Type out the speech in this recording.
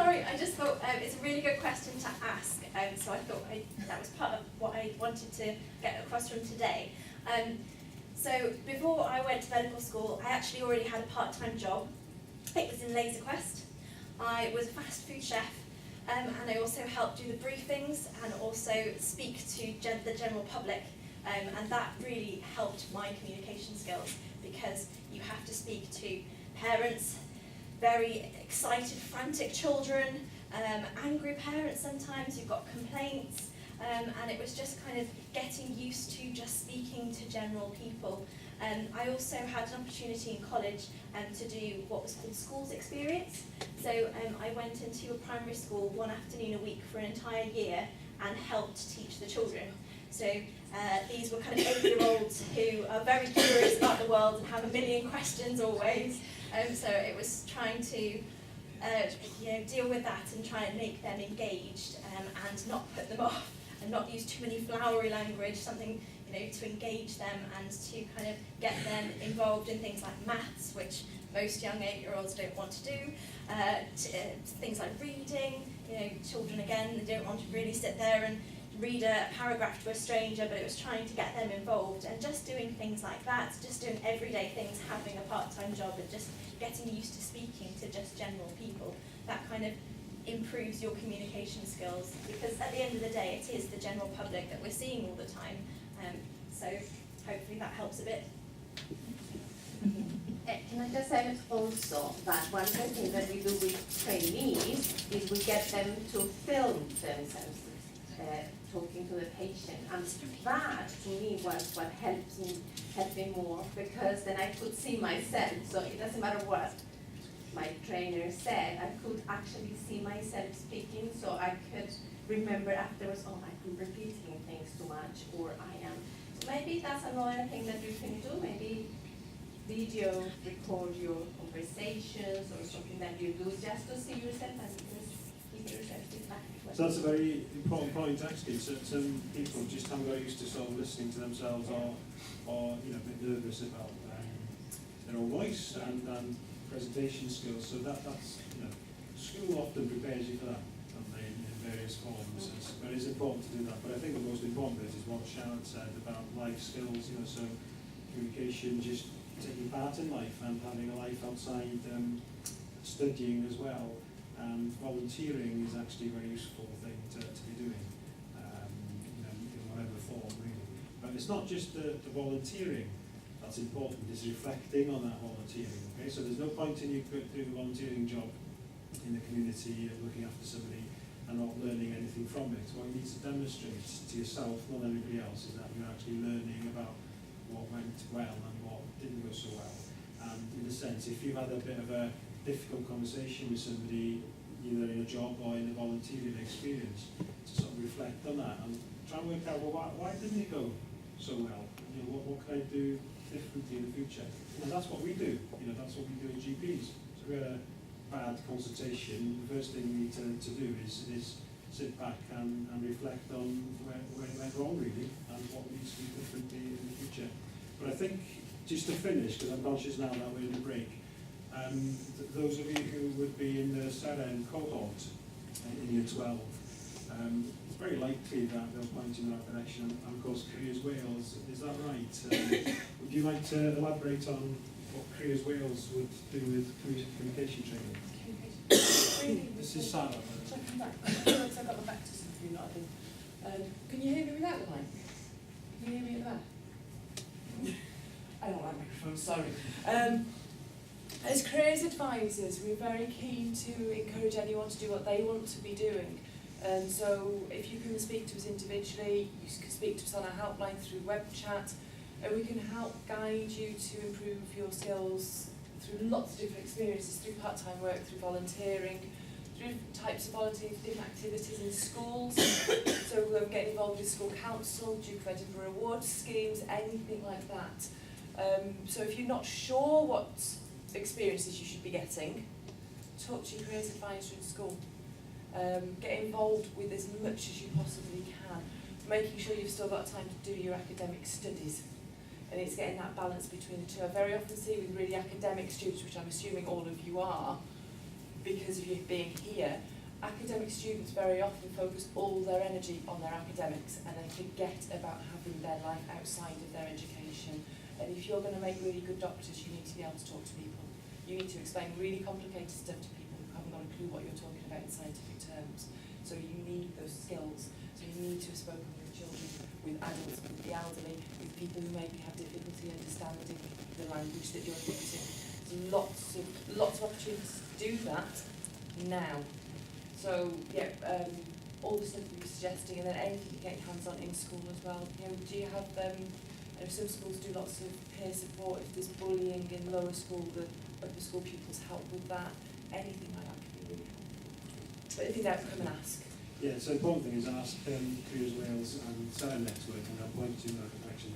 sorry, I just thought it's a really good question to ask, so I thought that was part of what I wanted to get across from today. So before I went to medical school, I actually already had a part-time job. It was in Laser Quest. I was a fast food chef, and I also helped do the briefings and also speak to the general public, and that really helped my communication skills, because you have to speak to parents, very excited, frantic children, angry parents sometimes, you've got complaints, and it was just kind of getting used to just speaking to general people. I also had an opportunity in college to do what was called schools experience. So I went into a primary school one afternoon a week for an entire year and helped teach the children. So these were kind of 8-year-olds who are very curious about the world and have a million questions always. So it was trying to deal with that and try and make them engaged and not put them off and not use too many flowery language, something to engage them and to kind of get them involved in things like maths, which most young 8-year-olds don't want to do, things like reading. Children again, they don't want to really sit there and read a paragraph to a stranger, but it was trying to get them involved and just doing things like that, just doing everyday things, having a part-time job and just getting used to speaking to just general people. That kind of improves your communication skills, because at the end of the day it is the general public that we're seeing all the time, so hopefully that helps a bit. Can I just add also that one of the things that we do with trainees is we get them to film themselves talking to the patient, and that to me was what helped me more, because then I could see myself, so it doesn't matter what my trainer said, I could actually see myself speaking, so I could remember afterwards, oh, I'm repeating things too much, or I am. So maybe that's another thing that you can do, maybe video record your conversations or something that you do just to see yourself and give yourself feedback. So that's a very important point actually. So some people just haven't got used to sort of listening to themselves, or a bit nervous about their own voice and presentation skills. So that's school often prepares you for that in various forms. But it's important to do that. But I think the most important bit is what Sharon said about life skills. So communication, just taking part in life and having a life outside studying as well. And volunteering is actually a very useful thing to be doing, in whatever form really. But it's not just the volunteering that's important, it's reflecting on that volunteering. Okay, so there's no point in you doing a volunteering job in the community, looking after somebody and not learning anything from it. What you need to demonstrate to yourself, not everybody else, is that you're actually learning about what went well and what didn't go so well. And in a sense, if you've had a bit of a difficult conversation with somebody, either in a job or in a volunteering experience, to sort of reflect on that and try and work out, well, why didn't it go so well? What can I do differently in the future? And that's what we do. That's what we do as GPs. So we had a bad consultation. The first thing we need to do is sit back and reflect on where it went wrong really, and what needs to be differently in the future. But I think, just to finish, because I'm conscious now that we're in the break, those of you who would be in the SEREN cohort in Year 12, it's very likely that they'll point in that direction, and of course Careers Wales, is that right? Would you like to elaborate on what Careers Wales would do with communication training? This is Sarah. Shall I come back? I've got the back to something that I did. Can you hear me without the mic? Can you hear me at the back? I don't like microphones, sorry. As careers advisors, we're very keen to encourage anyone to do what they want to be doing. And so if you can speak to us individually, you can speak to us on our helpline through web chat, and we can help guide you to improve your skills through lots of different experiences, through part-time work, through volunteering, through different types of volunteering, different activities in schools. So we're getting involved with school council, Duke of Edinburgh awards schemes, anything like that. So if you're not sure what experiences you should be getting, talk to your careers advisor in school. Get involved with as much as you possibly can, making sure you've still got time to do your academic studies. And it's getting that balance between the two. I very often see with really academic students, which I'm assuming all of you are, because of you being here, academic students very often focus all their energy on their academics and then forget about having their life outside of their education. And if you're going to make really good doctors, you need to be able to talk to people. You need to explain really complicated stuff to people who haven't got a clue what you're talking about in scientific terms. So you need those skills. So you need to have spoken with children, with adults, with the elderly, with people who maybe have difficulty understanding the language that you're using. There's lots of opportunities to do that now. So yeah, all the stuff we were suggesting, and then anything you get your hands on in school as well. You know, do you have I know some schools do lots of peer support. If there's bullying in lower school, the upper school pupils help with that. Anything like that can be really helpful. But if you don't, come and ask. Yeah, so the important thing is ask Careers Wales and SARA Network, and they'll point you in that direction.